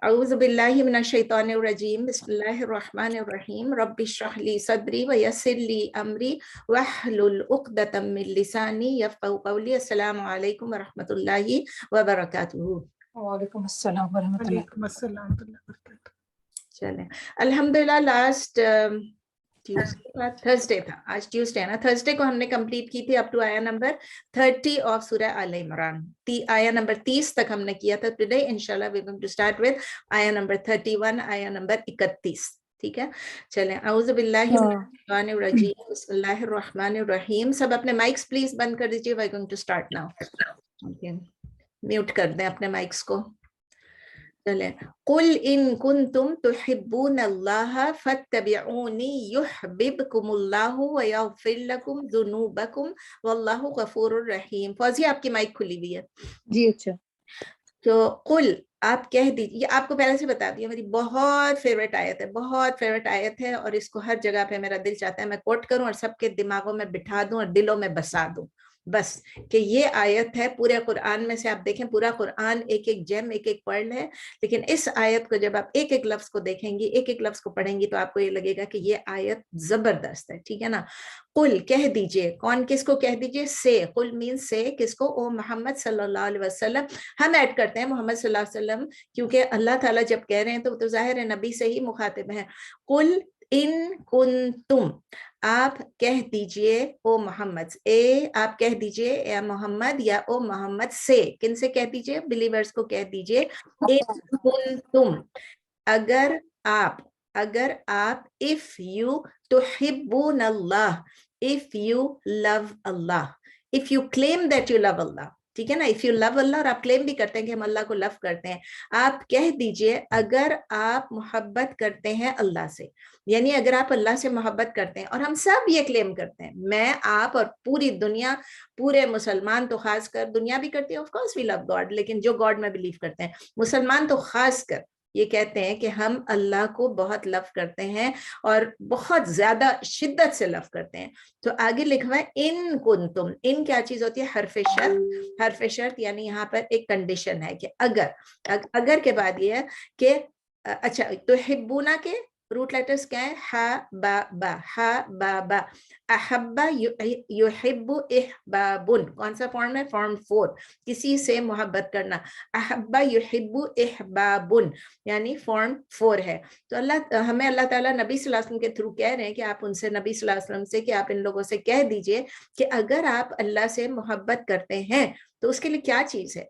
اعوذ باللہ من الشیطان الرجیم بسم اللہ الرحمن الرحیم رب اشرح لی صدری ویسر لی امری واحلل عقدۃ من لسانی یفقہوا قولی. السلام علیکم ورحمۃ اللہ وبرکاتہ. وعلیکم السلام ورحمۃ اللہ. وعلیکم السلام ورحمۃ اللہ وبرکاتہ. چلیں الحمدللہ لاسٹ تھرسڈے تھا, آج ٹیوزڈے ہے نا, تھرسڈے کو ہم نے کمپلیٹ کی تھی اپ ٹو آیا نمبر 30 آف سورہ آل عمران. آیا نمبر 30 تک ہم نے کیا تھا. ٹوڈے انشاءاللہ we going to start with آیا نمبر 31, آیا نمبر 31. ٹھیک ہے, چلیں. اعوذ باللہ من الشیطان الرجیم بسم اللہ الرحمن الرحیم. سب اپنے مائکس پلیز بند کر دیجیے. We going to start now. Mute کر دیں اپنے مائکس کو. چلیں. قل ان کنتم تحبون اللہ فاتبعونی یحببکم اللہ ویغفر لکم ذنوبکم واللہ غفور الرحیم. فوزیہ آپ کی مائک کھلی ہوئی ہے. جی اچھا. تو قل آپ کہہ دیجیے, یہ آپ کو پہلے سے بتا دیا, میری بہت فیوریٹ آیت ہے, بہت فیوریٹ آیت ہے, اور اس کو ہر جگہ پہ میرا دل چاہتا ہے میں کوٹ کروں اور سب کے دماغوں میں بٹھا دوں اور دلوں میں بسا دوں بس, کہ یہ آیت ہے پورے قرآن میں سے. آپ دیکھیں پورا قرآن ایک ایک جیم, ایک ایک پرل ہے, لیکن اس آیت کو جب آپ ایک ایک لفظ کو دیکھیں گی, ایک ایک لفظ کو پڑھیں گی, تو آپ کو یہ لگے گا کہ یہ آیت زبردست ہے. ٹھیک ہے نا. قل کہہ دیجئے. کون کس کو کہہ دیجئے؟ سے. قل مین سے کس کو؟ او محمد صلی اللہ علیہ وسلم. ہم ایڈ کرتے ہیں محمد صلی اللہ علیہ وسلم, کیونکہ اللہ تعالیٰ جب کہہ رہے ہیں تو ظاہر ہے نبی سے ہی مخاطب ہیں. قل ان کنتم, آپ کہہ دیجئے او محمد, آپ کہہ دیجئے اے محمد یا او محمد سے. کن سے کہہ دیجئے؟ بلیورز کو کہہ دیجئے. ان کنتم, اگر آپ if you تحبون اللہ, if you love Allah, if you claim that you love Allah. ٹھیک ہے نا, if you love Allah, اور آپ کلیم بھی کرتے ہیں کہ ہم اللہ کو لو کرتے ہیں, آپ کہہ دیجئے اگر آپ محبت کرتے ہیں اللہ سے, یعنی اگر آپ اللہ سے محبت کرتے ہیں, اور ہم سب یہ کلیم کرتے ہیں, میں, آپ اور پوری دنیا, پورے مسلمان تو خاص کر, دنیا بھی کرتی ہے of course we love God, لیکن جو گاڈ میں بلیو کرتے ہیں, مسلمان تو خاص کر یہ کہتے ہیں کہ ہم اللہ کو بہت لو کرتے ہیں اور بہت زیادہ شدت سے لو کرتے ہیں. تو آگے لکھا ہے ان کنتم. ان کیا چیز ہوتی ہے؟ حرف شرط. حرف شرط یعنی یہاں پر ایک کنڈیشن ہے کہ اگر کے بعد یہ ہے کہ اچھا, تو حبونا کے روٹ لیٹرز کیا ہے؟ ہا با با, ہا با با. احبا یحب احبابن, کون سا فارم ہے؟ فارم 4, کسی سے محبت کرنا. احبا یحب احبابن یعنی فارم 4 ہے. تو ہمیں اللہ تعالیٰ نبی صلی اللہ علیہ وسلم کے تھرو کہہ رہے ہیں کہ آپ ان سے, نبی صلی اللہ علیہ وسلم سے, کہ آپ ان لوگوں سے کہہ دیجئے کہ اگر آپ اللہ سے محبت کرتے ہیں تو اس کے لیے کیا چیز ہے؟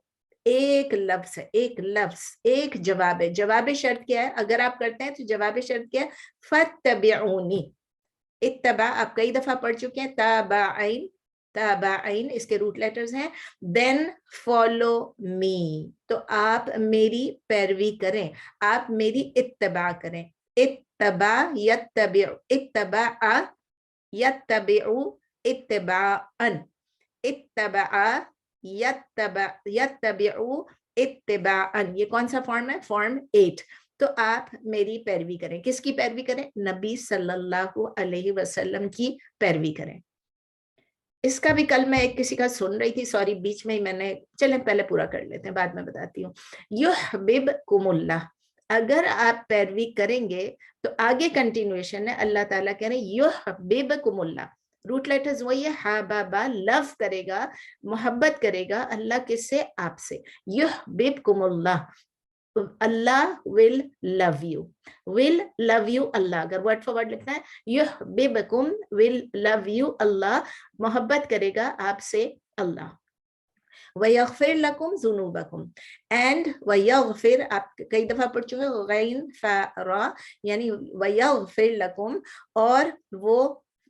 ایک لفظ ہے, ایک لفظ, ایک جواب ہے. جواب شرط کیا ہے؟ اگر آپ کرتے ہیں تو جواب شرط کیا ہے؟ فاتبعونی. اتباع آپ کئی دفعہ پڑھ چکے ہیں, تابعین, تابعین اس کے روٹ لیٹرز ہیں. دین فالو می, تو آپ میری پیروی کریں, آپ میری اتباع کریں. اتباع یتبع, اتباع یتبع اتباعن, اتباع یتبع اتباعن. یہ کون سا فارم ہے؟ فارم 8. تو آپ میری پیروی کریں. کس کی پیروی کریں؟ نبی صلی اللہ علیہ وسلم کی پیروی کریں. اس کا بھی کل میں ایک کسی کا سن رہی تھی, سوری بیچ میں ہی میں نے, چلیں پہلے پورا کر لیتے ہیں بعد میں بتاتی ہوں. یحببکم اللہ, اگر آپ پیروی کریں گے تو آگے کنٹینویشن ہے, اللہ تعالیٰ کہہ رہے ہیں یحببکم اللہ. روٹ لیٹرز وہی ہے, ہا با با, لو کرے گا, محبت کرے گا اللہ کس سے؟ آپ سے. یحببکم اللہ, اللہ will love you, will love you اللہ. اگر word for word لکھنا ہے, یحببکم will love you اللہ, محبت کرے گا آپ سے اللہ. وَيَغْفِرْ لَكُمْ ذُنُوبَكُمْ, and وَيَغْفِرْ آپ کئی دفعہ پڑھ چکے ہیں, غین فا را, یعنی وَيَغْفِرْ لَكُمْ, اور وہ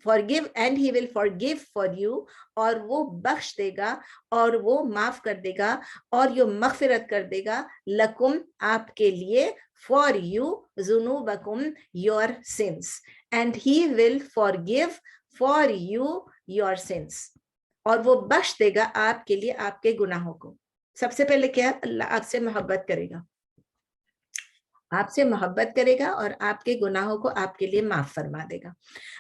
forgive, and he will forgive for you, اور وہ بخش دے گا, اور وہ معاف کر دے گا, اور یہ مغفرت کر دے گا, لکم آپ کے لیے, for you, ذنوبکم your sins, and he will forgive for you your sins, اور وہ بخش دے گا آپ کے لیے آپ کے گناہوں کو. سب سے پہلے کیا؟ اللہ آپ سے محبت کرے گا. آپ سے محبت کرے گا اور آپ کے گناہوں کو آپ کے لیے معاف فرما دے گا.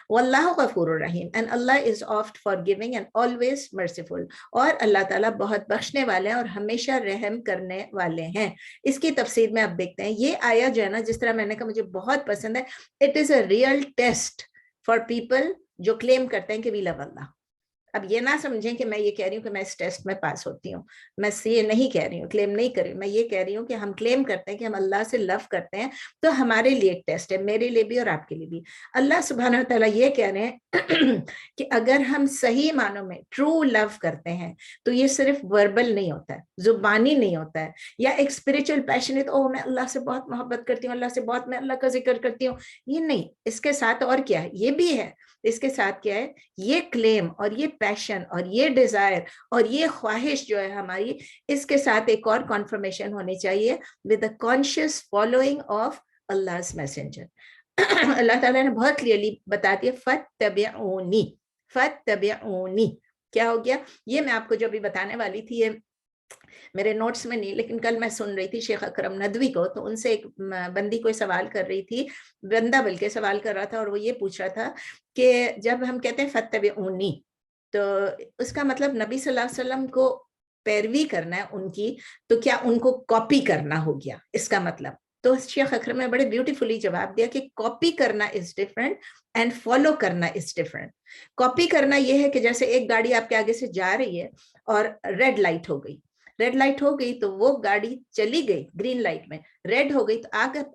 واللہ غفور الرحیم and Allah is oft forgiving and always merciful. اور اللہ تعالیٰ بہت بخشنے والے ہیں اور ہمیشہ رحم کرنے والے ہیں. اس کی تفسیر میں آپ دیکھتے ہیں یہ آیا جو ہے نا, جس طرح میں نے کہا مجھے بہت پسند ہے. It is a real test for people جو کلیم کرتے ہیں کہ we love Allah. اب یہ نہ سمجھیں کہ میں یہ کہہ رہی ہوں کہ میں اس ٹیسٹ میں پاس ہوتی ہوں, میں یہ نہیں کہہ رہی ہوں, کلیم نہیں کر رہی ہوں. میں یہ کہہ رہی ہوں کہ ہم کلیم کرتے ہیں کہ ہم اللہ سے لو کرتے ہیں, تو ہمارے لیے ایک ٹیسٹ ہے, میرے لیے بھی اور آپ کے لیے بھی. اللہ سبحانہ و تعالیٰ یہ کہہ رہے ہیں کہ اگر ہم صحیح معنوں میں ٹرو لو کرتے ہیں تو یہ صرف وربل نہیں ہوتا ہے, زبانی نہیں ہوتا ہے, یا ایک اسپرچل پیشنیٹ او میں اللہ سے بہت محبت کرتی ہوں, اللہ سے بہت میں اللہ کا ذکر کرتی ہوں, یہ نہیں. اس کے ساتھ اور کیا ہے, یہ بھی ہے, اس کے ساتھ کیا ہے, یہ کلیم اور یہ پیشن اور یہ ڈیزائر اور یہ خواہش جو ہے ہماری, اس کے ساتھ ایک اور کنفرمیشن ہونی چاہیے with a conscious following of Allah's messenger. اللہ تعالیٰ نے بہت کلیئرلی بتا دیا فَاتَّبِعُونِی, فَاتَّبِعُونِی کیا ہو گیا. یہ میں آپ کو جو ابھی بتانے والی تھی, یہ میرے نوٹس میں نہیں, لیکن کل میں سن رہی تھی شیخ اکرم ندوی کو, تو ان سے ایک بندی کوئی سوال کر رہی تھی, بندہ بلکہ سوال کر رہا تھا, اور وہ یہ پوچھ رہا تھا کہ جب ہم کہتے ہیں فَاتَّبِعُونِی تو اس کا مطلب نبی صلی اللہ علیہ وسلم کو پیروی کرنا ہے ان کی, تو کیا ان کو کاپی کرنا ہو گیا اس کا مطلب؟ تو شیخ اکرم نے بڑے بیوٹیفلی جواب دیا کہ کاپی کرنا از ڈفرنٹ اینڈ فالو کرنا از ڈفرنٹ. کاپی کرنا یہ ہے کہ جیسے ایک گاڑی آپ کے آگے سے جا رہی ہے اور ریڈ لائٹ ہو گئی, ریڈ لائٹ ہو گئی تو وہ گاڑی چلی گئی, گرین لائٹ میں ریڈ ہو گئی, تو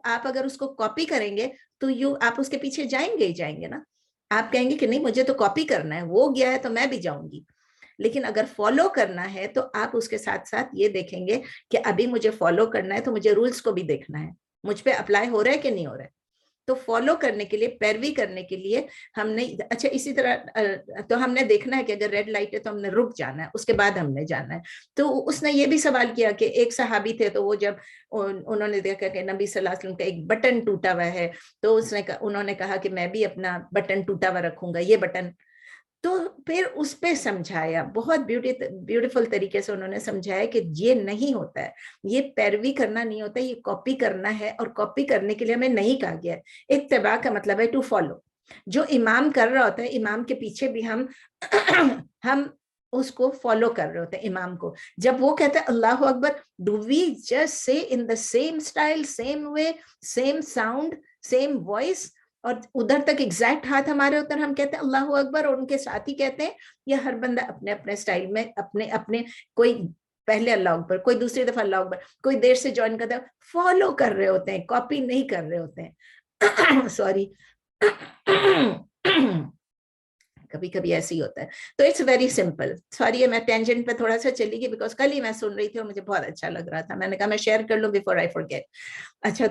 آپ اگر اس کو کاپی کریں گے تو آپ اس کے پیچھے جائیں گے ہی جائیں گے نا. آپ کہیں گے کہ نہیں مجھے تو کاپی کرنا ہے, وہ گیا ہے تو میں بھی جاؤں گی. لیکن اگر فالو کرنا ہے تو آپ اس کے ساتھ ساتھ یہ دیکھیں گے کہ ابھی مجھے فالو کرنا ہے تو مجھے رولز کو بھی دیکھنا ہے, مجھ پہ اپلائی ہو رہا ہے کہ نہیں ہو رہا ہے. تو فالو کرنے کے لیے, پیروی کرنے کے لیے ہم نے, اچھا اسی طرح تو ہم نے دیکھنا ہے کہ اگر ریڈ لائٹ ہے تو ہم نے رک جانا ہے, اس کے بعد ہم نے جانا ہے. تو اس نے یہ بھی سوال کیا کہ ایک صحابی تھے, تو وہ جب انہوں نے دیکھا کہ نبی صلی اللہ علیہ وسلم کا ایک بٹن ٹوٹا ہوا ہے, تو انہوں نے کہا کہ میں بھی اپنا بٹن ٹوٹا ہوا رکھوں گا, یہ بٹن. تو پھر اس پہ سمجھایا, بہت بیوٹیفل طریقے سے انہوں نے سمجھایا کہ یہ نہیں ہوتا ہے, یہ پیروی کرنا نہیں ہوتا ہے, یہ کاپی کرنا ہے. اور کاپی کرنے کے لیے ہمیں نہیں کہا گیا ہے. اتباع کا مطلب ہے ٹو فالو. جو امام کر رہا ہوتا ہے, امام کے پیچھے بھی ہم اس کو فالو کر رہے ہوتے ہیں امام کو. جب وہ کہتے ہیں اللہ اکبر, do we just say in the same style, same way, same sound, same voice, اور ادھر تک ایگزیکٹ ہاتھ ہمارے ادھر ہم کہتے ہیں اللہ اکبر, اور ان کے ساتھ ہی کہتے ہیں, یا ہر بندہ اپنے اپنے اسٹائل میں اپنے کوئی پہلے اللہ اکبر, کوئی دوسری دفعہ اللہ اکبر, کوئی دیر سے جوائن کرتا ہے, فالو کر رہے ہوتے ہیں, کاپی نہیں کر رہے ہوتے ہیں. سوری, کبھی کبھی ایسے ہی ہوتا ہے. تو اٹس ویری سمپل. سوری میں ٹینجنٹ پہ تھوڑا سا چلی گئی, بیکاز کل ہی میں سن رہی تھی اور مجھے بہت اچھا لگ رہا تھا, میں نے کہا میں شیئر کر لوں بیفور آئی فارگیٹ. اچھا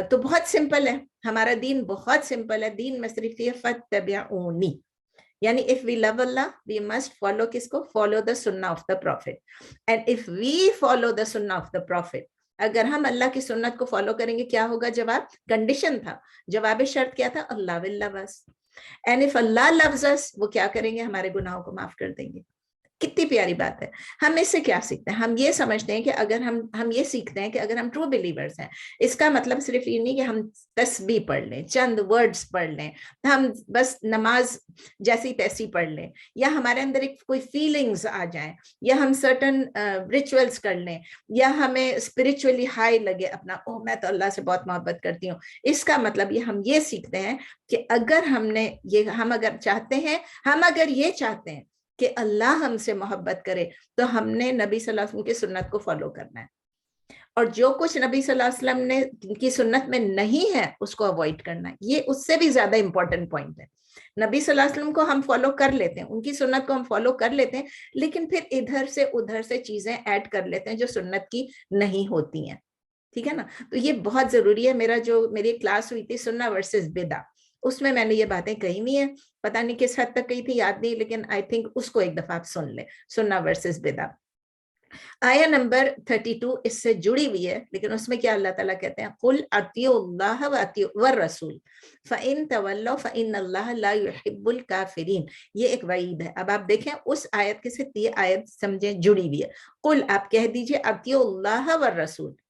تو بہت سمپل ہے ہمارا دین, بہت سمپل ہے. دین میں صرف یہ فَاتَّبِعُونِی, یعنی if we love Allah we must follow کس کو, follow the sunnah of the prophet. and if we follow the sunnah of the prophet, اگر ہم اللہ کی سنت کو فالو کریں گے, کیا ہوگا جواب؟ کنڈیشن تھا, جواب شرط کیا تھا؟ اللہ will love us. and if Allah loves us, وہ کیا کریں گے؟ ہمارے گناہوں کو معاف کر دیں گے. کتنی پیاری بات ہے. ہم اس سے کیا سیکھتے ہیں؟ ہم یہ سمجھتے ہیں کہ اگر ہم یہ سیکھتے ہیں کہ اگر ہم ٹرو بلیورز ہیں, اس کا مطلب صرف یہ نہیں کہ ہم تسبیح پڑھ لیں, چند ورڈز پڑھ لیں, ہم بس نماز جیسی تیسی پڑھ لیں, یا ہمارے اندر ایک کوئی فیلنگز آ جائیں, یا ہم سرٹن ریچولز کر لیں, یا ہمیں اسپرچولی ہائی لگے اپنا, اوہ میں تو اللہ سے بہت محبت کرتی ہوں. اس کا مطلب ہم یہ سیکھتے ہیں کہ اگر ہم اگر یہ چاہتے ہیں کہ اللہ ہم سے محبت کرے, تو ہم نے نبی صلی اللہ علیہ وسلم کی سنت کو فالو کرنا ہے, اور جو کچھ نبی صلی اللہ علیہ وسلم نے کی سنت میں نہیں ہے اس کو اوائڈ کرنا ہے. یہ اس سے بھی زیادہ امپورٹنٹ پوائنٹ ہے. نبی صلی اللہ علیہ وسلم کو ہم فالو کر لیتے ہیں, ان کی سنت کو ہم فالو کر لیتے ہیں, لیکن پھر ادھر سے چیزیں ایڈ کر لیتے ہیں جو سنت کی نہیں ہوتی ہیں. ٹھیک ہے نا. تو یہ بہت ضروری ہے. میری کلاس ہوئی تھی سنہ ورسز بدعہ, اس میں نے یہ باتیں کہی نہیں ہے, پتہ نہیں کس حد تک کہی تھی, یاد نہیں, لیکن آئی تھنک اس کو ایک دفعہ آپ سن لیں, سنہ ورسز بدعہ. آیا نمبر 32 اس سے جڑی ہوئی ہے, لیکن اس میں کیا اللہ تعالیٰ کہتے ہیں, قُلْ اطیعوا اللہ واطیعوا والرسول فَإِن تَوَلَّوْا فَإِنَّ اللَّهَ لَا يُحِبُّ الْكَافِرِينَ. یہ ایک وعید ہے. اب آپ دیکھیں اس آیت کے ساتھ یہ آیت سمجھیں جڑی ہوئی ہے. قُلْ آپ کہہ دیجئے اطیعوا اللہ والرسول,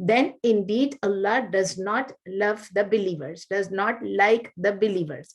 then indeed Allah does not love the believers, does not like the believers,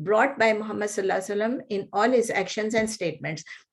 brought by Muhammad sallallahu alaihi wasallam in all his actions and statements,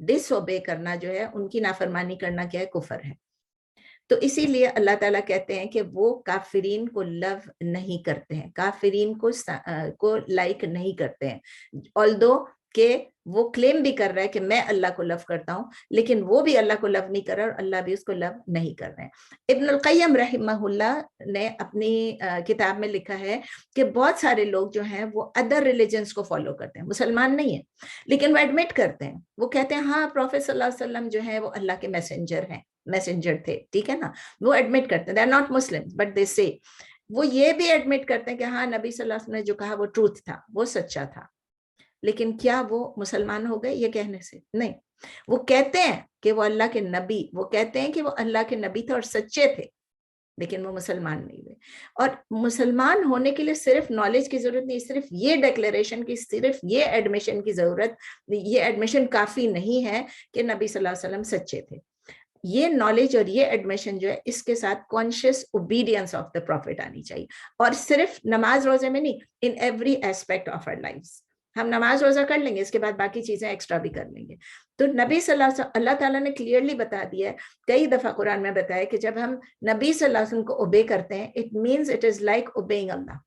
disobey کرنا جو ہے، ان کی نافرمانی کرنا کیا ہے؟ کفر ہے. تو اسی لیے اللہ تعالیٰ کہتے ہیں کہ وہ کافرین کو لو نہیں کرتے ہیں، کافرین کو لائک نہیں کرتے ہیں، although کہ وہ کلیم بھی کر رہا ہے کہ میں اللہ کو لو کرتا ہوں، لیکن وہ بھی اللہ کو لو نہیں کر رہا اور اللہ بھی اس کو لو نہیں کر رہے ہیں. ابن القیم رحمہ اللہ نے اپنی کتاب میں لکھا ہے کہ بہت سارے لوگ جو ہیں وہ ادر ریلیجنس کو فالو کرتے ہیں، مسلمان نہیں ہیں، لیکن وہ ایڈمٹ کرتے ہیں، وہ کہتے ہیں ہاں پروفیٹ صلی اللہ علیہ وسلم جو ہے وہ اللہ کے میسنجر تھے، ٹھیک ہے نا، وہ ایڈمٹ کرتے ہیں، they are not Muslims but they say. وہ یہ بھی ایڈمٹ کرتے ہیں کہ ہاں نبی صلی اللہ علیہ وسلم نے جو کہا وہ ٹروتھ تھا، وہ سچا تھا، لیکن کیا وہ مسلمان ہو گئے یہ کہنے سے؟ نہیں. وہ کہتے ہیں کہ وہ اللہ کے نبی، وہ کہتے ہیں کہ وہ اللہ کے نبی تھے اور سچے تھے، لیکن وہ مسلمان نہیں ہوئے. اور مسلمان ہونے کے لیے صرف نالج کی ضرورت نہیں، صرف یہ ڈیکلیریشن کی، صرف یہ ایڈمیشن کی ضرورت، یہ ایڈمیشن کافی نہیں ہے کہ نبی صلی اللہ علیہ وسلم سچے تھے. یہ نالج اور یہ ایڈمیشن جو ہے اس کے ساتھ conscious obedience of the prophet آنی چاہیے، اور صرف نماز روزے میں نہیں، in every aspect of our lives. ہم نماز روزہ کر لیں گے، اس کے بعد باقی چیزیں ایکسٹرا بھی کر لیں گے. تو نبی صلی اللہ علیہ وسلم، اللہ تعالیٰ نے کلیئرلی بتا دیا ہے، کئی دفعہ قرآن میں بتایا کہ جب ہم نبی صلی اللہ علیہ وسلم کو اوبے کرتے ہیں، it means it is like obeying Allah.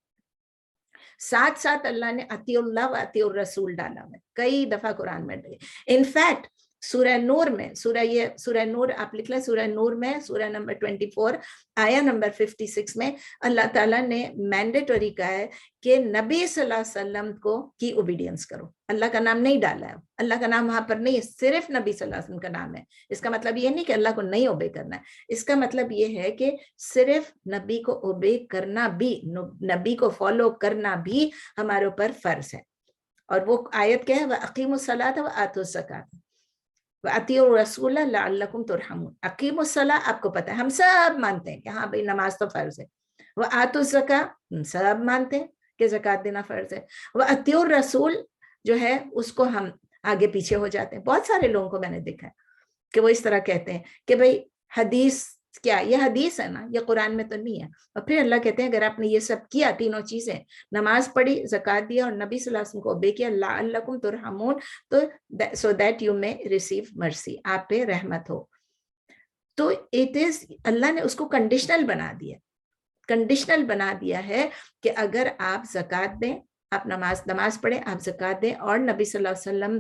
ساتھ ساتھ اللہ نے اطیع اللہ و اطیع الرسول ڈالا ہے کئی دفعہ قرآن میں. انفیکٹ سورہ نور میں، سورہ نور آپ لکھ لیں، سورہ نور میں سورہ نمبر 24 آیا نمبر 56 میں اللہ تعالیٰ نے مینڈیٹوری کہا ہے کہ نبی صلی اللہ علیہ وسلم کو کی اوبیڈینس کرو. اللہ کا نام نہیں ڈالا ہے، اللہ کا نام وہاں پر نہیں ہے، صرف نبی صلی اللہ علیہ وسلم کا نام ہے. اس کا مطلب یہ نہیں کہ اللہ کو نہیں اوبے کرنا ہے، اس کا مطلب یہ ہے کہ صرف نبی کو اوبے کرنا بھی، نبی کو فالو کرنا بھی ہمارے اوپر فرض ہے. اور وہ آیت کیا ہے؟ وَأَقِیمُوا الصَّلَاةَ وَآتُوا الزَّکَاةَ وَأَطِیعُوا الرَّسُولَ لَعَلَّکُمْ تُرْحَمُونَ. اقیم الصلاۃ آپ کو پتہ ہے، ہم سب مانتے ہیں کہ ہاں بھائی نماز تو فرض ہے. وَآتُوا الزَّکَاۃ ہم سب مانتے ہیں کہ زکوٰۃ دینا فرض ہے. وَأَطِیعُوا الرَّسُولَ جو ہے اس کو ہم آگے پیچھے ہو جاتے ہیں. بہت سارے لوگوں کو میں نے دیکھا ہے کہ وہ اس طرح کہتے ہیں کہ بھائی حدیث کیا، یہ حدیث ہے نا، یہ قرآن میں تو نہیں ہے. اور پھر اللہ کہتے ہیں اگر آپ نے یہ سب کیا، تینوں چیزیں، نماز پڑھی، زکوٰۃ دیا اور نبی صلی اللہ علیہ وسلم کو اوبے کیا، لعلکم ترحمون، تو so that you may receive mercy، آپ پہ رحمت ہو. تو it is، اللہ نے اس کو کنڈیشنل بنا دیا ہے کہ اگر آپ زکوٰۃ دیں، آپ نماز پڑھیں، آپ زکوٰۃ دیں اور نبی صلی اللہ علیہ وسلم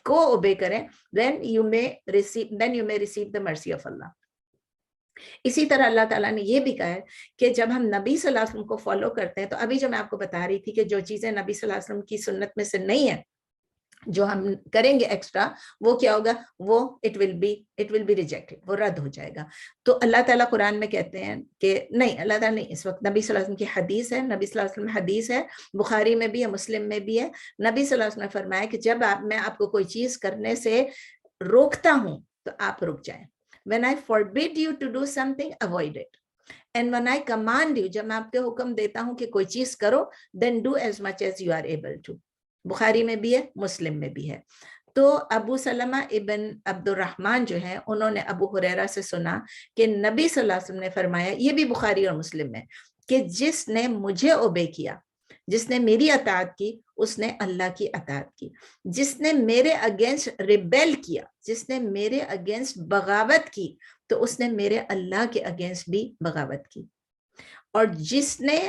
کو اوبے کریں، then you may receive the mercy of Allah. اسی طرح اللہ تعالیٰ نے یہ بھی کہا ہے کہ جب ہم نبی صلی اللہ علیہ وسلم کو فالو کرتے ہیں، تو ابھی جو میں آپ کو بتا رہی تھی کہ جو چیزیں نبی صلی اللہ علیہ وسلم کی سنت میں سے نہیں ہیں، جو ہم کریں گے ایکسٹرا، وہ کیا ہوگا؟ وہ it will be rejected، وہ رد ہو جائے گا. تو اللہ تعالیٰ قرآن میں کہتے ہیں کہ نہیں، اللہ تعالیٰ نہیں، اس وقت نبی صلی اللہ علیہ وسلم کی حدیث ہے، نبی صلی اللہ علیہ وسلم حدیث ہے، بخاری میں بھی ہے، مسلم میں بھی ہے. نبی صلی اللہ علیہ وسلم نے فرمایا کہ جب میں آپ کو کوئی چیز کرنے سے روکتا ہوں تو آپ رک جائیں. When I forbid you to do something, avoid it. And when I command you، جب میں آپ کے حکم دیتا ہوں کہ کوئی چیز کرو، then do as much as you are able to. بخاری میں بھی ہے، مسلم میں بھی ہے. تو ابو سلمہ ابن عبد الرحمن جو ہے، انہوں نے ابو ہریرہ سے سنا کہ نبی صلی اللہ علیہ وسلم نے فرمایا، یہ بھی بخاری اور مسلم میں، کہ جس نے مجھے اوبے کیا، جس نے میری اطاعت کی، اس نے اللہ کی اطاعت کی. جس نے میرے اگینسٹ ریبیل کیا، جس نے میرے اگینسٹ بغاوت کی، تو اس نے میرے اللہ کے اگینسٹ بھی بغاوت کی. اور جس نے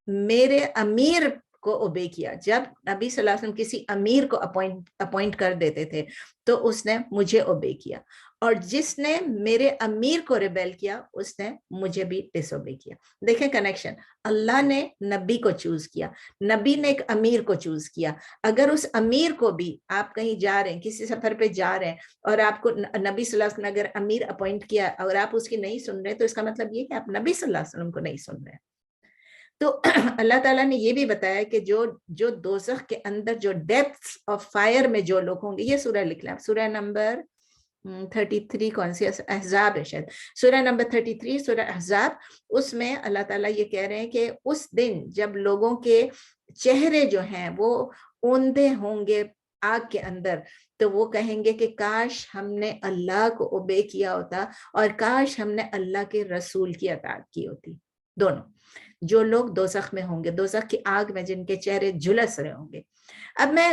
میرے امیر کو اوبے کیا، جب نبی صلی اللہ علیہ وسلم کسی امیر کو اپوائنٹ کر دیتے تھے تو اس نے مجھے اوبے کیا. اور جس نے میرے امیر کو ریبیل کیا، اس نے مجھے بھی ڈس اوبے کیا. دیکھیں کنیکشن، اللہ نے نبی کو چوز کیا، نبی نے ایک امیر کو چوز کیا. اگر اس امیر کو بھی، آپ کہیں جا رہے ہیں، کسی سفر پہ جا رہے ہیں، اور آپ کو نبی صلی اللہ علیہ وسلم نے اگر امیر اپوائنٹ کیا اور آپ اس کی نہیں سن رہے، تو اس کا مطلب یہ کہ آپ نبی صلی اللہ علیہ وسلم کو نہیں سن رہے. تو اللہ تعالیٰ نے یہ بھی بتایا کہ جو دوزخ کے اندر جو ڈیپتھس آف فائر میں جو لوگ ہوں گے، یہ سورہ لکھ لیں، سورہ نمبر 33 کون سی، احزاب ہے شاید، سورہ نمبر 33 سورہ احزاب. اس میں اللہ تعالیٰ یہ کہہ رہے ہیں کہ اس دن جب لوگوں کے چہرے جو ہیں وہ اوندے ہوں گے آگ کے اندر، تو وہ کہیں گے کہ کاش ہم نے اللہ کو اوبے کیا ہوتا اور کاش ہم نے اللہ کے رسول کی اطاعت کی ہوتی. دونوں جو لوگ دوزخ میں ہوں گے، دوزخ کی آگ میں جن کے چہرے جھلس رہے ہوں گے. اب میں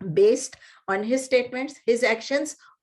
based on his statements, his actions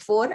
4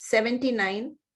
79,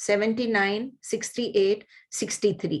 79, 68, 63।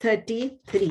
33।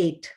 8।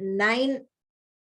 9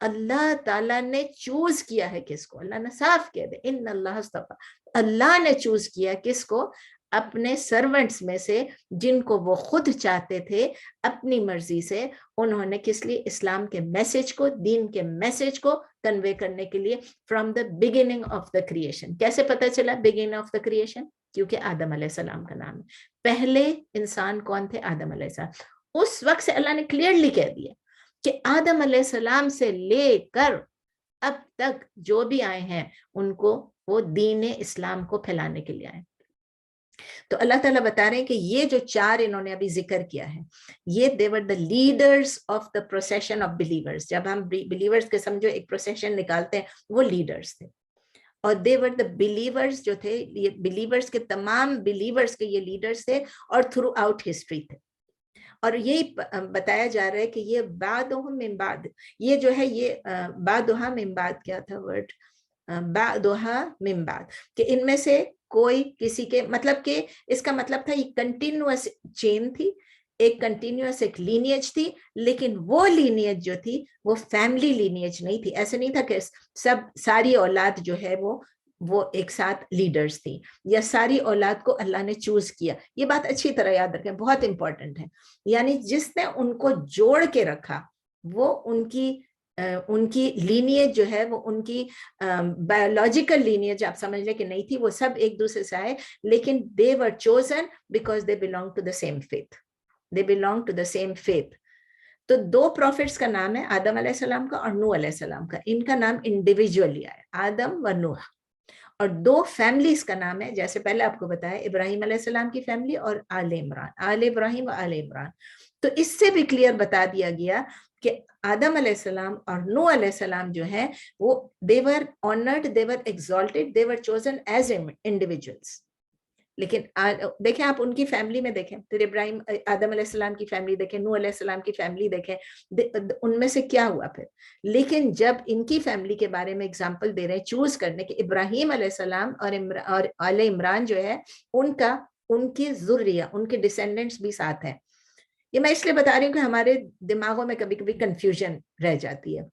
اللہ تعالیٰ نے چوز کیا ہے کس کو؟ اللہ نے صاف کہہ دے ان اللہ استفا، اللہ نے چوز کیا کس کو؟ اپنے سرونٹس میں سے جن کو وہ خود چاہتے تھے اپنی مرضی سے. انہوں نے کس لیے؟ اسلام کے میسج کو، دین کے میسج کو کنوے کرنے کے لیے. From the beginning of the creation. کیسے پتہ چلا بگننگ آف دا کریشن؟ کیونکہ آدم علیہ السلام کا نام ہے. پہلے انسان کون تھے؟ آدم علیہ السلام. اس وقت سے اللہ نے کلیئرلی کہہ دیا کہ آدم علیہ السلام سے لے کر اب تک جو بھی آئے ہیں ان کو وہ دین اسلام کو پھیلانے کے لیے آئے. تو اللہ تعالیٰ بتا رہے ہیں کہ یہ جو چار انہوں نے ابھی ذکر کیا ہے یہ they were the leaders of the procession of believers. جب ہم believers کے سمجھو ایک procession نکالتے ہیں وہ leaders تھے اور they were the believers جو تھے یہ believers کے تمام believers کے یہ leaders تھے اور through out history تھے. اور یہی بتایا جا رہا ہے کہ یہ بعدہم من بعد، یہ جو ہے یہ بعدہا من بعد کیا تھا ورڈ؟ بعدہا من بعد، کہ ان میں سے کوئی کسی کے مطلب کہ اس کا مطلب تھا یہ کنٹینیوس چین تھی، ایک کنٹینیوس ایک لینیج تھی، لیکن وہ لینیج جو تھی وہ فیملی لینیج نہیں تھی. ایسے نہیں تھا کہ ساری اولاد جو ہے وہ ایک ساتھ لیڈرز تھی یا ساری اولاد کو اللہ نے چوز کیا. یہ بات اچھی طرح یاد رکھیں، بہت امپورٹنٹ ہے. یعنی جس نے ان کو جوڑ کے رکھا وہ ان کی لینیج جو ہے وہ ان کی بایولوجیکل لینیج آپ سمجھ لیں کہ نہیں تھی، وہ سب ایک دوسرے سے آئے، لیکن they were chosen because they belong to the same faith. They belong to the same faith. تو دو پروفٹس کا نام ہے آدم علیہ السلام کا اور نوح علیہ السلام کا. ان کا نام انڈیویجولی آیا، آدم و نوح. اور دو فیملیز کا نام ہے جیسے پہلے آپ کو بتایا، ابراہیم علیہ السلام کی فیملی اور آل عمران، آل ابراہیم و آل عمران. تو اس سے بھی کلیئر بتا دیا گیا کہ آدم علیہ السلام اور نوح علیہ السلام جو ہیں وہ they were honored, they were exalted, they were chosen as individuals. لیکن دیکھیں آپ ان کی فیملی میں دیکھیں، پھر ابراہیم آدم علیہ السلام کی فیملی دیکھیں، نوح علیہ السلام کی فیملی دیکھیں، ان میں سے کیا ہوا پھر. لیکن جب ان کی فیملی کے بارے میں اگزامپل دے رہے ہیں چوز کرنے کہ ابراہیم علیہ السلام اور آل عمران جو ہے ان کی ذریہ، ان کے ڈسینڈنٹس بھی ساتھ ہیں. یہ میں اس لیے بتا رہی ہوں کہ ہمارے دماغوں میں کبھی کبھی کنفیوژن رہ جاتی ہے.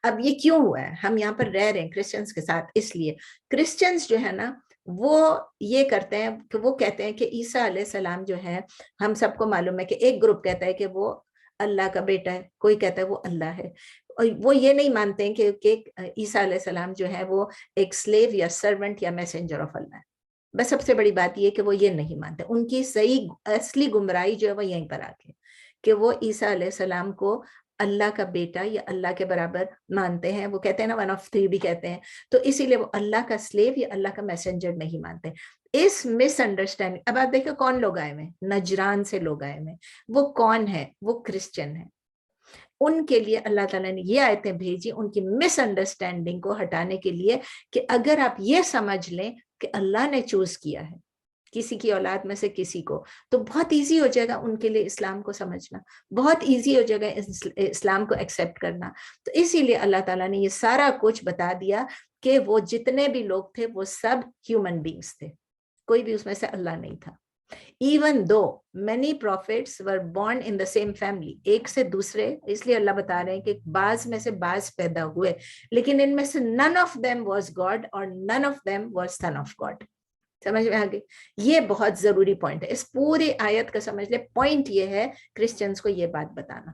اب یہ کیوں ہوا ہے؟ ہم یہاں پر رہ رہے ہیں کرسچنس کے ساتھ، اس لیے کرسچنس جو ہے نا وہ یہ کرتے ہیں کہ وہ کہتے ہیں کہ عیسیٰ علیہ السلام جو ہے، ہم سب کو معلوم ہے کہ ایک گروپ کہتا ہے کہ وہ اللہ کا بیٹا ہے، کوئی کہتا ہے وہ اللہ ہے. اور وہ یہ نہیں مانتے ہیں کہ عیسیٰ علیہ السلام جو ہے وہ ایک سلیو یا سرونٹ یا میسنجر آف اللہ ہے. بس سب سے بڑی بات یہ کہ وہ یہ نہیں مانتے. ان کی صحیح اصلی گمراہی جو ہے وہ یہیں پر آ کے کہ وہ عیسیٰ علیہ السلام کو اللہ کا بیٹا یا اللہ کے برابر مانتے ہیں. وہ کہتے ہیں نا 1 of 3 بھی کہتے ہیں. تو اسی لیے وہ اللہ کا سلیو یا اللہ کا میسنجر نہیں مانتے. اس مس انڈرسٹینڈنگ، اب آپ دیکھیں کون لوگ آئے ہوئے، نجران سے لوگ آئے ہوئے. وہ کون ہے؟ وہ کرسچن ہیں. ان کے لیے اللہ تعالیٰ نے یہ آیتیں بھیجی ان کی مس انڈرسٹینڈنگ کو ہٹانے کے لیے کہ اگر آپ یہ سمجھ لیں کہ اللہ نے چوز کیا ہے کسی کی اولاد میں سے کسی کو، تو بہت ایزی ہو جائے گا ان کے لیے اسلام کو سمجھنا، بہت ایزی ہو جائے گا اسلام کو ایکسیپٹ کرنا. تو اسی لیے اللہ تعالیٰ نے یہ سارا کچھ بتا دیا کہ وہ جتنے بھی لوگ تھے وہ سب ہیومن بینگز تھے، کوئی بھی اس میں سے اللہ نہیں تھا. even though many prophets were born in the same family، ایک سے دوسرے، اس لیے اللہ بتا رہے ہیں کہ بعض میں سے بعض پیدا ہوئے، لیکن ان میں سے none of them was God اور none of them was son of God. سمجھ میں آگے؟ یہ بہت ضروری پوائنٹ ہے. اس پوری آیت کا سمجھ لے پوائنٹ یہ ہے کرسچنس کو یہ بات بتانا.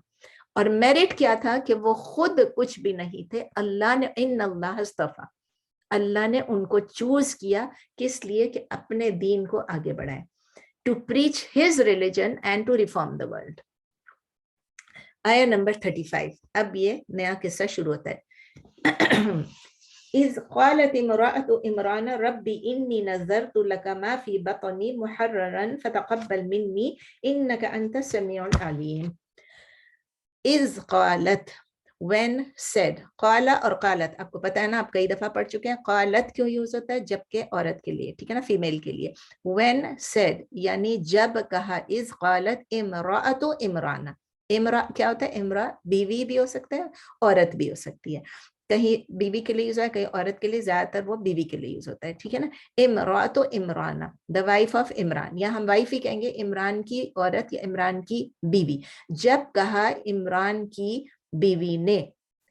اور میرٹ کیا تھا کہ وہ خود کچھ بھی نہیں تھے، اللہ نے ان اللہ اصطفیٰ، اللہ نے ان کو چوز کیا. کس لیے؟ کہ اپنے دین کو آگے بڑھائیں. To preach his religion and to reform the world. آیا نمبر 35. اب یہ نیا قصہ شروع ہوتا ہے. اذ قالت امرأة عمران ربی انی نذرت لك ما في بطنی محررا فتقبل منی انك انت السمیع العلیم. اذ قالت، when said. قالا اور قالت آپ کو پتا ہے نا، آپ کئی دفعہ پڑھ چکے ہیں قالت کیوں یوز ہوتا ہے، جبکہ عورت کے لیے، ٹھیک ہے نا، فیمیل کے لیے. when said یعنی جب کہا، اذ قالت امرأة عمران. امرا کیا ہوتا ہے؟ امرا بیوی بھی ہو سکتا ہے، عورت بھی ہو سکتی ہے. کہیں بیوی کے لیے یوز ہے، کہیں عورت کے لیے، زیادہ تر وہ بیوی کے لیے یوز ہوتا ہے، ٹھیک ہے نا. امرأة Imran, the wife of Imran, یا ہم وائف ہی کہیں گے، عمران کی عورت یا عمران کی بیوی. جب کہا عمران کی بیوی نے،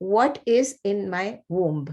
what is in my womb,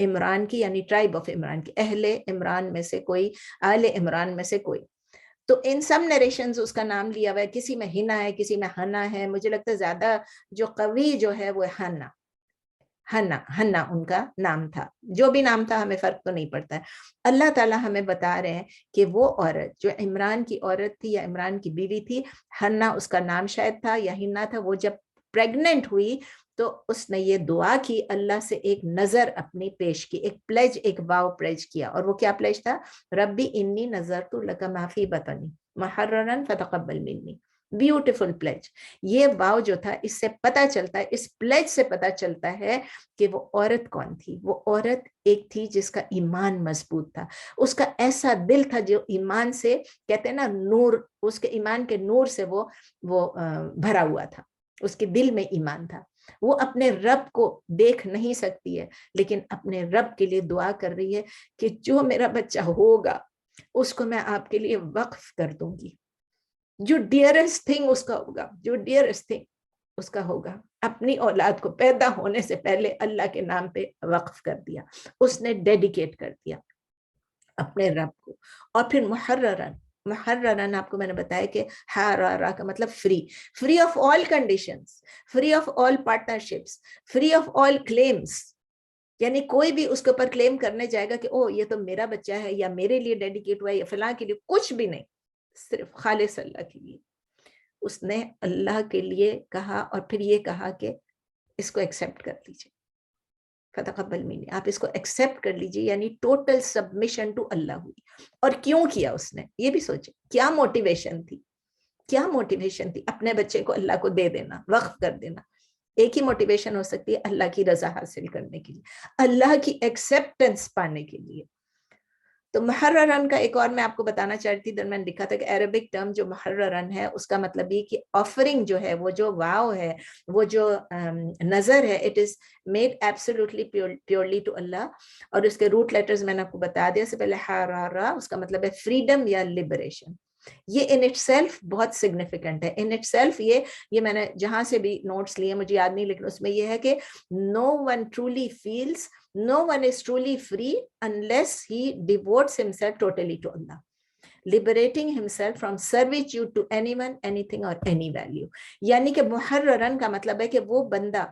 Imran کی یعنی ٹرائب آف عمران کی, اہل عمران میں سے کوئی, آل عمران میں سے کوئی. تو ان سب نریشنز اس کا نام لیا ہوا ہے, کسی میں ہنا ہے, کسی میں ہنا ہے. مجھے لگتا ہے زیادہ جو قوی جو ہے وہ ہنا ان کا نام تھا. جو بھی نام تھا ہمیں فرق تو نہیں پڑتا ہے. اللہ تعالیٰ ہمیں بتا رہے ہیں کہ وہ عورت جو عمران کی عورت تھی یا عمران کی بیوی تھی, ہنا اس کا نام شاید تھا یا ہنا تھا, وہ جب پریگننٹ ہوئی تو اس نے یہ دعا کی, اللہ سے ایک نظر اپنی پیش کی, ایک پلیج, ایک واو پلیج کیا. اور وہ کیا پلیج تھا؟ ربی انی نظرت لک ما فی بطنی محررا فتقبل منی. Beautiful please. یہ واو جو تھا, اس سے پتا چلتا ہے, اس پلیج سے پتا چلتا ہے کہ وہ عورت کون تھی. وہ عورت ایک تھی جس کا ایمان مضبوط تھا, اس کا ایسا دل تھا جو ایمان سے, کہتے ہیں نا نور, اس کے ایمان کے نور سے وہ بھرا ہوا تھا, اس کے دل میں ایمان تھا. وہ اپنے رب کو دیکھ نہیں سکتی ہے لیکن اپنے رب کے لیے دعا کر رہی ہے کہ جو میرا بچہ ہوگا اس کو میں آپ کے لیے وقف کر دوں گی. جو ڈیئرسٹ تھنگ اس کا ہوگا, جو ڈیئرسٹ تھنگ اس کا ہوگا. اپنی اولاد کو پیدا ہونے سے پہلے اللہ کے نام پہ وقف کر دیا, اس نے ڈیڈیکیٹ کر دیا اپنے رب کو. اور پھر محررن آپ کو میں نے بتایا کہ حرارہ کا مطلب free of all conditions, free of all partnerships, free of all claims. یعنی کوئی بھی اس کے اوپر کلیم کرنے جائے گا کہ او یہ تو میرا بچہ ہے یا میرے لیے ڈیڈیکیٹ ہوا ہے یا فلاں کے لیے, کچھ بھی نہیں, صرف خالص اللہ کے لیے. اس نے اللہ کے لیے کہا اور پھر یہ کہا کہ اس کو ایکسیپٹ کر لیجیے, فتقبل منی, آپ اس کو ایکسیپٹ کر لیجیے. یعنی ٹوٹل سبمیشن ٹو اللہ ہوئی. اور کیوں کیا اس نے, یہ بھی سوچے کیا موٹیویشن تھی, کیا موٹیویشن تھی. اپنے بچے کو اللہ کو دے دینا, وقف کر دینا. ایک ہی موٹیویشن ہو سکتی ہے, اللہ کی رضا حاصل کرنے کے لیے, اللہ کی ایکسیپٹنس پانے کے لیے. تو محررن کا ایک اور میں آپ کو بتانا چاہتی تھی, درمیان لکھا تھا کہ عربک ٹرم جو محررن ہے اس کا مطلب یہ کہ آفرنگ جو ہے, وہ جو واو ہے, وہ جو نظر ہے, it is made absolutely purely to Allah. اور اس کے روٹ لیٹرز میں نے آپ کو بتا دیا سے پہلے, حرارہ اس کا مطلب ہے فریڈم یا لبریشن. یہ ان اٹ سیلف بہت سگنیفیکنٹ ہے. ان اٹ سیلف یہ میں نے جہاں سے بھی نوٹس لیے, مجھے یاد نہیں, لیکن اس میں یہ ہے کہ no one truly feels, no one is truly free unless he devotes himself totally to Allah, liberating himself from servitude to anyone, anything or any value. یعنی کہ محررن کا مطلب ہے کہ وہ بندہ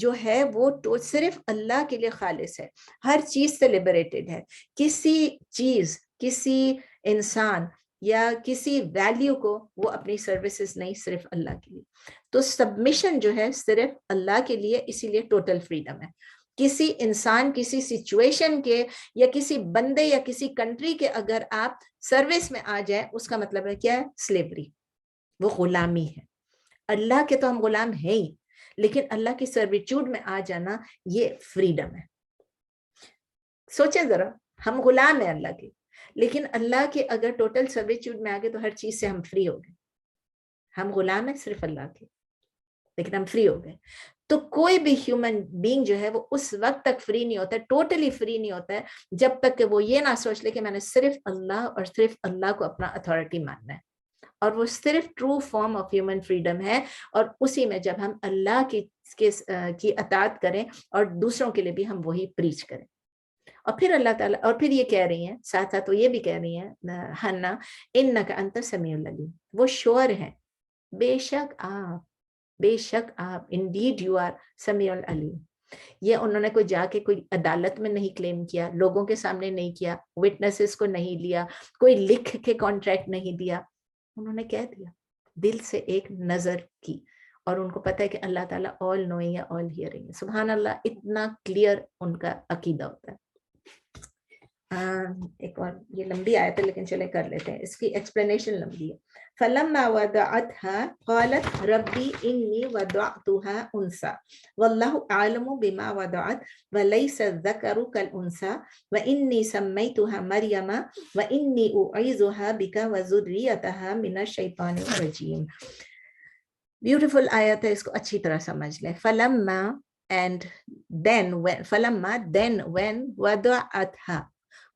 جو ہے وہ صرف اللہ کے لیے خالص ہے, ہر چیز سے لبریٹڈ ہے. کسی چیز, کسی انسان یا کسی ویلیو کو وہ اپنی سروسز نہیں, صرف اللہ کے لیے. تو سبمیشن جو ہے صرف اللہ کے لیے, اسی لیے ٹوٹل فریڈم ہے. کسی انسان, کسی سچویشن کے یا کسی بندے یا کسی کنٹری کے اگر آپ سروس میں آ جائیں, اس کا مطلب ہے کیا ہے؟ سلیوری, وہ غلامی ہے. اللہ کے تو ہم غلام ہیں ہی, لیکن اللہ کی سرویچوڈ میں آ جانا یہ فریڈم ہے. سوچیں ذرا, ہم غلام ہیں اللہ کے, لیکن اللہ کے اگر ٹوٹل سرویچوڈ میں آ گئے تو ہر چیز سے ہم فری ہو گئے. ہم غلام ہیں صرف اللہ کے, لیکن ہم فری ہو گئے. تو کوئی بھی ہیومن بینگ جو ہے وہ اس وقت تک فری نہیں ہوتا ہے, ٹوٹلی فری نہیں ہوتا ہے, جب تک کہ وہ یہ نہ سوچ لے کہ میں نے صرف اللہ اور صرف اللہ کو اپنا اتھارٹی ماننا ہے. اور وہ صرف true form of human freedom ہے. اور اسی میں جب ہم اللہ کی اطاعت کریں اور دوسروں کے لیے بھی ہم وہی پریچ کریں. اور پھر اللہ تعالیٰ, اور پھر یہ کہہ رہی ہیں ساتھ ساتھ, وہ یہ بھی کہہ رہی ہیں حنا انک انت السمیع العلیم, وہ شور ہیں, بے شک آپ انڈیڈ یو آر سمیع العلیم. یہ انہوں نے کوئی جا کے کوئی عدالت میں نہیں کلیم کیا, لوگوں کے سامنے نہیں کیا, وٹنسز کو نہیں لیا, کوئی لکھ کے کانٹریکٹ نہیں دیا, انہوں نے کہہ دیا دل سے ایک نظر کی. اور ان کو پتہ ہے کہ اللہ تعالیٰ آل نوئنگ ہے, آل ہیئرنگ ہے. سبحان اللہ, اتنا کلیئر ان کا عقیدہ ہوتا ہے. ایک اور, یہ لمبی آیت ہے لیکن چلے کر لیتے ہیں, اس کی ایکسپلینیشن لمبی ہے. فلما وضعتها قالت ربي إني وضعتها أنثى والله أعلم بما وضعت وليس الذكر كالأنثى وإني سميتها مريم وإني أعيذها بك وذريتها من الشيطان الرجيم. بیوٹیفل آیت ہے, اس کو اچھی طرح سمجھ لیں. فلما and then when, فلما then when وضعتها,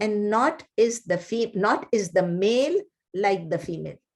and not is the male like the female.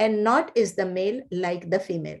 and not is the male like the female.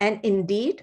and indeed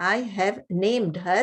I have named her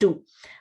2.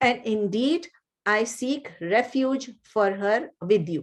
and indeed I seek refuge for her with you.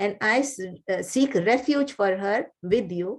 and I seek refuge for her with you,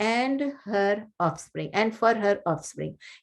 and her offspring, and for her offspring,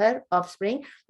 her offspring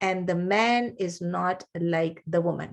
and the man is not like the woman.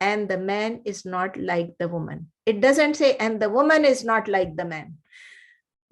and the man is not like the woman. It doesn't say and the woman is not like the man.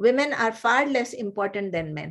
women are far less important than men.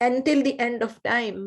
Until the end of time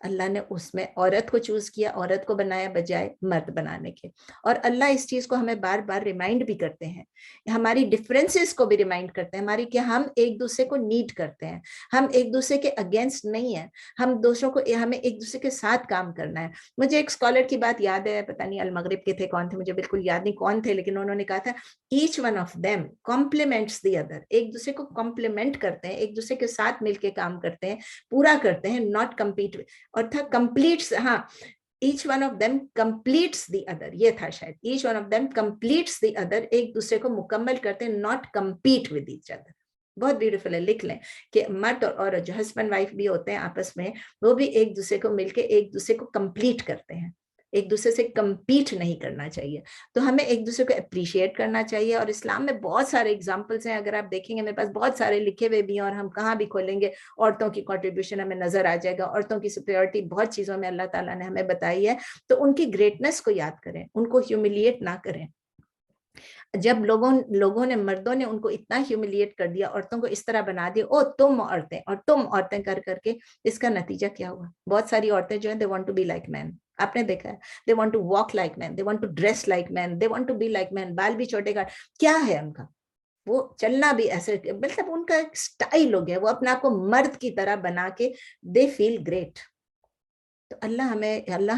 اللہ نے اس میں عورت کو choose کیا, عورت کو بنایا بجائے مرد بنانے کے. اور اللہ اس چیز کو ہمیں بار بار ریمائنڈ بھی کرتے ہیں, ہماری ڈفرینسز کو بھی ریمائنڈ کرتے ہیں ہماری, کہ ہم ایک دوسرے کو نیڈ کرتے ہیں, ہم ایک دوسرے کے اگینسٹ نہیں ہیں, ہم دوسروں کو, ہمیں ایک دوسرے کے ساتھ کام کرنا ہے. مجھے ایک اسکالر کی بات یاد ہے, پتہ نہیں المغرب کے تھے کون تھے, مجھے بالکل یاد نہیں کون تھے, لیکن انہوں نے کہا تھا each one of them compliments the other, ایک دوسرے کو کمپلیمنٹ کرتے ہیں, ایک دوسرے کے ساتھ مل کے کام کرتے ہیں, پورا کرتے ہیں, ناٹ کمپیٹ. اور تھا کمپلیٹس, ہاں each one of them completes the other, یہ تھا شاید, each one of them completes the other, ایک دوسرے کو مکمل کرتے ہیں, not compete with each other. بہت بیوٹیفل ہے, لکھ لیں کہ مرد اور عورت جو ہسبینڈ وائف بھی ہوتے ہیں آپس میں, وہ بھی ایک دوسرے کو مل کے ایک دوسرے کو کمپلیٹ کرتے ہیں, ایک دوسرے سے کمپیٹ نہیں کرنا چاہیے. تو ہمیں ایک دوسرے کو اپریشیٹ کرنا چاہیے. اور اسلام میں بہت سارے اگزامپلس ہیں, اگر آپ دیکھیں گے میرے پاس بہت سارے لکھے ہوئے بھی ہیں, اور ہم کہاں بھی کھولیں گے عورتوں کی کنٹریبیوشن ہمیں نظر آ جائے گا, عورتوں کی سپیریورٹی بہت چیزوں میں اللہ تعالیٰ نے ہمیں بتائی ہے. تو ان کی گریٹنس کو یاد کریں, ان کو ہیوملیٹ نہ کریں. جب لوگوں نے, مردوں نے ان کو اتنا ہیوملیٹ کر دیا, عورتوں کو اس طرح بنا دیا, او تم عورتیں اور تم عورتیں کر کر کے, اس کا نتیجہ کیا ہوا؟ بہت ساری عورتیں جو ہیں they want to be like men, آپ نے دیکھا ہے, they want to walk like men, they want to dress like men, they want to be like men, بال بھی چھوٹے کاٹ, کیا ہے ان کا, وہ چلنا بھی ایسے, مطلب ان کا ایک سٹائل ہو گیا, وہ اپنے آپ کو مرد کی طرح بنا کے they feel great. تو اللہ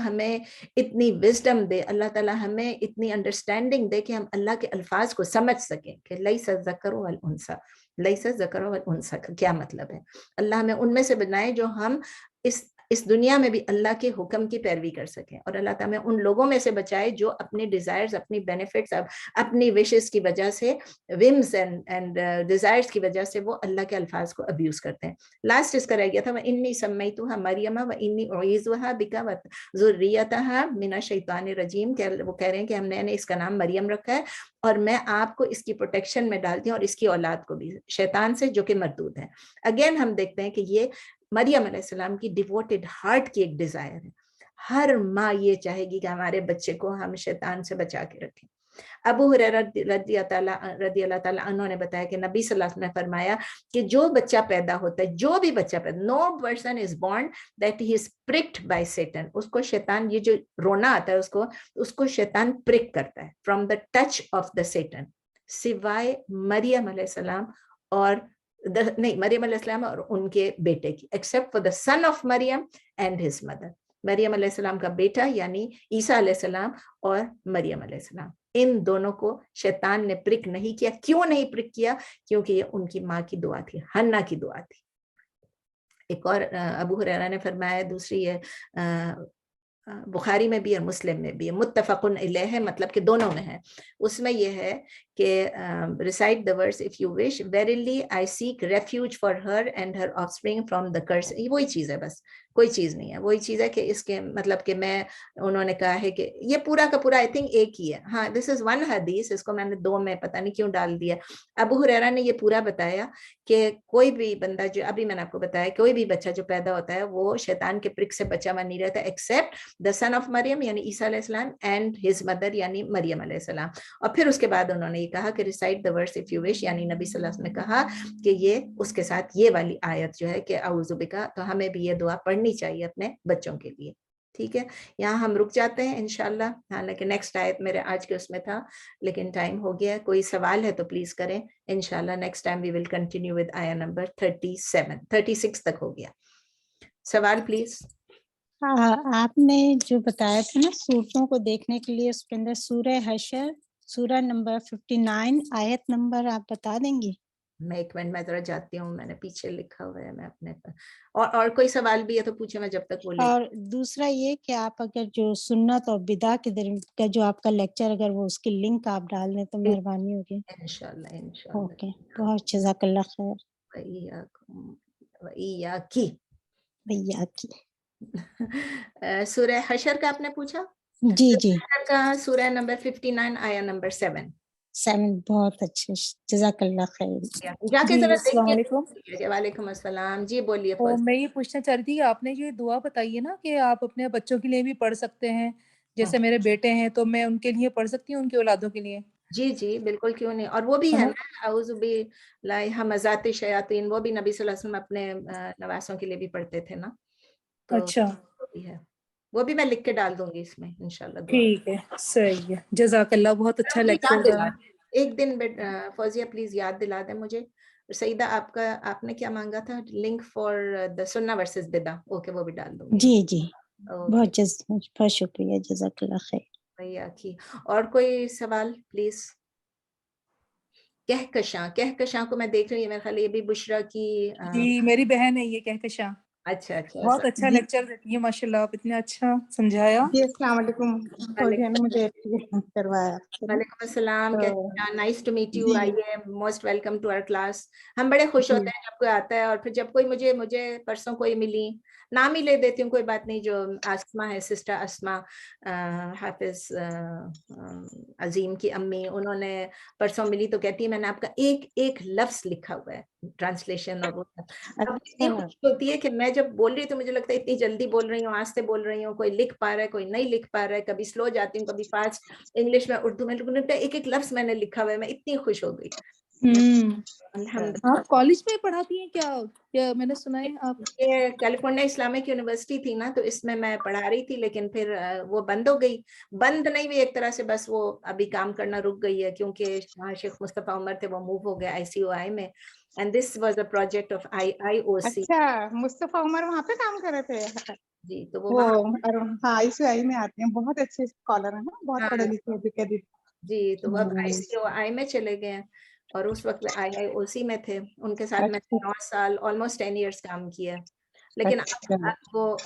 ہمیں اتنی وزڈم دے, اللہ تعالیٰ ہمیں اتنی انڈرسٹینڈنگ دے کہ ہم اللہ کے الفاظ کو سمجھ سکیں کہ لیس الذکر والانثی, لیس الذکر والانثی کا کیا مطلب ہے. اللہ ہمیں ان میں سے بنائے جو ہم اس دنیا میں بھی اللہ کے حکم کی پیروی کر سکیں, اور اللہ تعالیٰ ہمیں ان لوگوں میں سے بچائے جو اپنی ڈیزائرز, اپنی بینیفٹس, اپنی وشز کی وجہ سے, ومز اینڈ ڈیزائرز کی وجہ سے وہ اللہ کے الفاظ کو ابیوز کرتے ہیں. لاسٹ اس کا رہ گیا تھا وَإِنِّي سَمَّيْتُهَا مَرْيَمَ وَإِنِّي أُعِيذُهَا بِكَ وَذُرِّيَّتَهَا مِنَ الشَّيْطَانِ الرَّجِيمِ, کہ وہ کہہ رہے ہیں کہ ہم نے اس کا نام مریم رکھا ہے, اور میں آپ کو اس کی پروٹیکشن میں ڈالتی ہوں, اور اس کی اولاد کو بھی شیطان سے جو کہ مردود ہے. اگین ہم دیکھتے ہیں کہ یہ مریم علیہ السلام کی ڈیووٹڈ ہارٹ کی ایک ڈیزائر ہے. ہر ماں یہ چاہے گی کہ ہمارے بچے کو ہم شیطان سے بچا کے رکھیں. ابو ہریرہ رضی اللہ تعالیٰ عنہ نے بتایا کہ نبی صلی اللہ علیہ وسلم نے فرمایا کہ جو بچہ پیدا ہوتا ہے, جو بھی بچہ پیدا, no person is born that he is pricked by Satan, اس کو شیطان, یہ جو رونا آتا ہے اس کو شیطان پرک کرتا ہے from the touch of the Satan, سوائے مریم علیہ السلام اور نہیں, مریم علیہ السلام اور ان کے بیٹے کی, except for the son of Maryam and his mother. مریم علیہ السلام کا بیٹا یعنی عیسیٰ علیہ السلام اور مریم علیہ السلام, ان دونوں کو شیطان نے پرک نہیں کیا. کیوں نہیں پرک کیا؟ کیونکہ یہ ان کی ماں کی دعا تھی, حنا کی دعا تھی. ایک اور ابو ہریرہ نے فرمایا, دوسری ہے بخاری میں بھی اور مسلم میں بھی, متفق علیہ ہے, مطلب کہ دونوں میں ہے. اس میں یہ ہے کہ recite the verse if you wish, verily I seek refuge for her and her offspring from the curse. وہی چیز ہے, بس کوئی چیز نہیں ہے, وہی چیز ہے کہ اس کے مطلب کہ میں, انہوں نے کہا ہے کہ یہ پورا کا پورا I think ایک ہی ہے. ہاں, this is one حدیث, اس کو میں نے دو میں پتہ نہیں کیوں ڈال دیا. ابو ہریرہ نے یہ پورا بتایا کہ کوئی بھی بندہ, جو ابھی میں نے آپ کو بتایا, کوئی بھی بچہ جو پیدا ہوتا ہے وہ شیطان کے پرک سے بچا ہوا نہیں رہتا, ایکسیپٹ the son of مریم یعنی عیسیٰ علیہ السلام and his mother یعنی مریم علیہ السلام. اور پھر اس کے بعد انہوں نے یہ کہا کہ recite the verse if you wish, یعنی نبی صلی اللہ علیہ وسلم نے کہا کہ یہ اس کے ساتھ یہ والی آیت جو ہے کہ اعوذ بکا, تو ہمیں بھی یہ دعا پڑھنی چاہیے اپنے بچوں کے لیے. ٹھیک ہے, یہاں ہم رک جاتے ہیں انشاءاللہ, حالانکہ نیکسٹ آیت میرے آج کے اس میں تھا لیکن ٹائم ہو گیا. کوئی سوال ہے تو پلیز کریں, انشاءاللہ next time we will continue with آیا نمبر 36 تک ہو گیا. سوال پلیز. آپ نے جو بتایا تھا نا صورتوں کو دیکھنے کے لیے, اس کے اندر سورہ حشر سورہ نمبر 59 آیت نمبر آپ بتا دیں گی؟ میں ایک منٹ میں ذرا جاتی ہوں, میں نے پیچھے لکھا ہوا ہے میں اپنے پر, اور کوئی سوال بھی ہے تو پوچھے, میں جب تک وہ اور دوسرا یہ کہ آپ اگر جو سنت اور بدع کے کا جو آپ کا لیکچر, اگر وہ اس کی لنک آپ ڈال دیں تو مہربانی ہوگی. انشاءاللہ. اوکے, بہت جزاک اللہ خیر. وَإِيَّاكِ. بھیا کی سورہ حشر کا آپ نے پوچھا؟ جی جی, حشر کا سورہ نمبر 59 آیا نمبر 7. 7. بہت اچھے, جزاک اللہ خیر. جا کے جی ذرا السلام دیکھ علیکم. کے. وعلیکم السلام. جی بولیے. تو میں یہ پوچھنا چاہ رہی تھی کہ آپ نے جو یہ دعا بتائی ہے نا کہ آپ اپنے بچوں کے لیے بھی پڑھ سکتے ہیں, جیسے میرے بیٹے ہیں تو میں ان کے لیے پڑھ سکتی ہوں, ان کی اولادوں کے لیے؟ جی جی بالکل, کیوں نہیں. اور وہ بھی ہے نا اعوذ باللہ ہمزات الشیاطین, وہ بھی نبی صلی اللہ علیہ وسلم اپنے نواسوں کے لیے بھی پڑھتے تھے نا. تو اچھا, بھی ہے, وہ بھی میں لکھ کے ڈال دوں گی اس میں انشاءاللہ. ٹھیک ہے, صحیح ہے, جزاک اللہ, بہت اچھا لیکچر رہا. ایک دن فوزیہ پلیز یاد دلا دیں مجھے. سعیدہ آپ نے کیا مانگا تھا, لنک فار دا سنہ ورسز بدعہ, اوکے وہ بھی ڈال دوں گی. جی جی بہت شکریہ, جزاک اللہ خیر. بھیا کی اور کوئی سوال پلیز. کہکشاں کو میں دیکھ رہی ہوں, میرے خیال یہ بھی بشرا کی. جی میری بہن ہے یہ کہکشاں. اچھا اچھا, بہت اچھا لیکچر دیتی ہے ماشاء اللہ, آپ اتنا اچھا سمجھایا. جی السلام علیکم, فوزیہ نے مجھے کروایا. وعلیکم السلام, نائس ٹو میٹ یو. جی. آئیے, most welcome to our class. ہم بڑے خوش ہوتے ہیں جب کوئی آتا ہے, اور پھر جب کوئی مجھے پرسوں کوئی ملی, نام ہی لے دیتی ہوں, کوئی بات نہیں, جو اسما ہے, سسٹر اسما, حافظ عظیم کی امی, انہوں نے پرسوں ملی تو کہتی ہے میں نے آپ کا ایک لفظ لکھا ہوا ہے ٹرانسلیشن. اور وہ اتنی خوشی ہوتی ہے کہ میں جب بول رہی ہوں تو مجھے لگتا ہے اتنی جلدی بول رہی ہوں, آہستہ بول رہی ہوں, کوئی لکھ پا رہا ہے, کوئی نہیں لکھ پا رہا ہے, کبھی سلو جاتی ہوں, کبھی فاسٹ, انگلش میں, اردو میں, ایک لفظ میں نے لکھا ہوا ہے. میں اتنی خوش ہو گئی. آپ کالج میں پڑھاتی ہیں کیا میں نے سنا ہے آپ؟ یہ کیلیفورنیا اسلامک یونیورسٹی تھی نا, تو اس میں پڑھا رہی تھی, لیکن پھر وہ بند ہو گئی. بند نہیں ہوئی ایک طرح سے, بس وہ ابھی کام کرنا رک گئی ہے, کیونکہ وہاں شیخ مصطفیٰ عمر تھے, وہ موو ہو گئے ICOI میں. And this was a project of IOC. اچھا, مصطفیٰ عمر وہاں پہ کام کر رہے تھے. جی, تو وہ ہاں ICOI میں آتے ہیں, بہت اچھے اسکالر ہیں, بہت پڑھے لکھے. جی, تو وہ اب ICOI میں چلے گئے ہیں, اور اس وقت IIOC میں تھے. ان کے ساتھ میں 9 سال آلموسٹ 10 ایئرس کام کیا, لیکن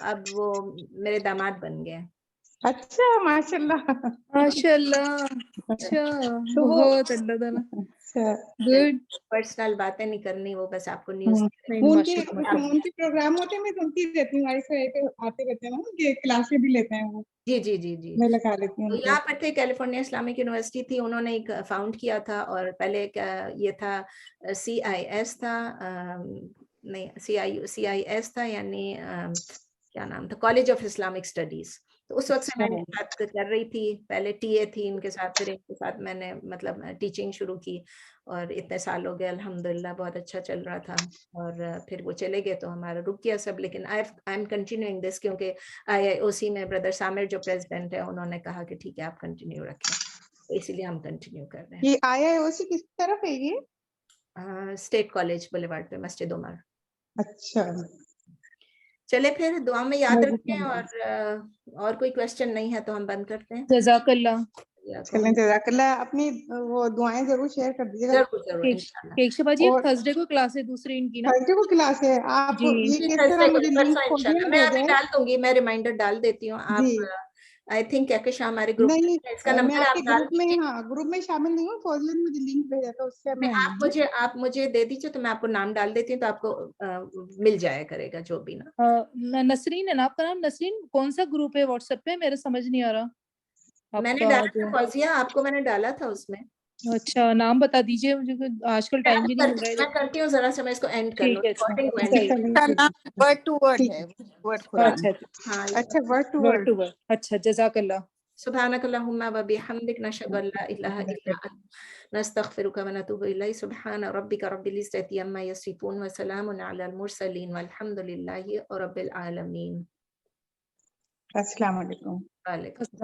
اب وہ میرے داماد بن گئے. اچھا, ماشاء اللہ ماشاء اللہ. اچھا, بہت اللہ تعالیٰ. گڈ. پرسنل باتیں نہیں کرنی, وہ بس آپ کو نیوز. ان کے پروگرام ہوتے ہیں, میں سنتی رہتی ہوں, ICOI پہ آتے رہتے ہیں, ان کے کلاسیں بھی لیتے ہیں وہ. جی میں لگا لیتی ہوں. یہاں پر تھے, کیلیفورنیا اسلامک یونیورسٹی تھی, انہوں نے ایک فاؤنڈ کیا تھا, اور پہلے یہ تھا CIS تھا, نہیں CIS تھا, یعنی کیا نام تھا, کالج آف اسلامک اسٹڈیز. تو اس وقت سے میں ان کے ساتھ کر رہی تھی, پہلے TA تھی ان کے ساتھ, پھر ان کے ساتھ میں نے مطلب ٹیچنگ شروع کی, اور اتنے سال ہو گئے الحمدللہ, بہت اچھا چل رہا تھا. اور پھر وہ چلے گئے تو ہمارا رک گیا سب, لیکن آئی ایم کنٹینیوئنگ دس, کیونکہ IIOC میں بردر سامر جو پریزیڈنٹ ہے, انہوں نے کہا کہ ٹھیک ہے آپ کنٹینیو رکھیں, تو اسی لیے ہم کنٹینیو کر رہے ہیں. یہ IIOC کس طرف ہے یہ؟ اسٹیٹ کالج بولیوارڈ پہ, مسجد عمر. اچھا, چلے پھر دعا میں یاد رکھیں, اور کوئی کوشچن نہیں ہے تو ہم بند کرتے ہیں. جزاک اللہ. چلیں, جزاک اللہ. اپنی وہ دعائیں ضرور شیئر کر دیجیے گا. ضرور انشاءاللہ. کیشبا جی, تھرسڈے کو کلاس ہے دوسری ان کی نا؟ تھرسڈے کو کلاس ہے. آپ یہ کس طرح مجھے لنک کھول میں ابھی ڈال دوں گی, میں ریمائنڈر ڈال دیتی ہوں. آپ آئی تھنک کہکشاں ہمارے گروپ نہیں, اس کا میں نمبر آپ آپ کے ڈال گروپ میں, ہاں گروپ میں شامل نہیں ہوں. فوزیہ نے مجھے لنک بھیجا تھا, اس سے میں آپ مجھے دے دیجیے, تو میں آپ کو نام ڈال دیتی ہوں, تو آپ کو مل جایا کرے گا جو بھی نا. نسرین ہے نا آپ کا نام؟ نسرین, کون سا گروپ ہے واٹس ایپ پہ؟ میرے سمجھ نہیں آ رہا. میں نے ڈالا تھا فوزیہ, آپ کو میں نے ڈالا تھا اس میں. اچھا, نام بتا دیجیے مجھے, آج کل ٹائم بھی نہیں مل رہا ہے. میں کرتی ہوں ذرا سے, میں اس کو اینڈ کر لوں. ورڈ ٹو ورڈ ہے. اچھا, ورڈ ٹو ورڈ. اچھا, جزاک اللہ. سبحانک اللہم و بحمدک, نشہد ان لا الہ الا انت, نستغفرک و نتوب الیک. سبحان ربک رب العزۃ عما یصفون, و سلام علی المرسلین, والحمد للہ رب العالمین. السلام علیکم. وعلیکم.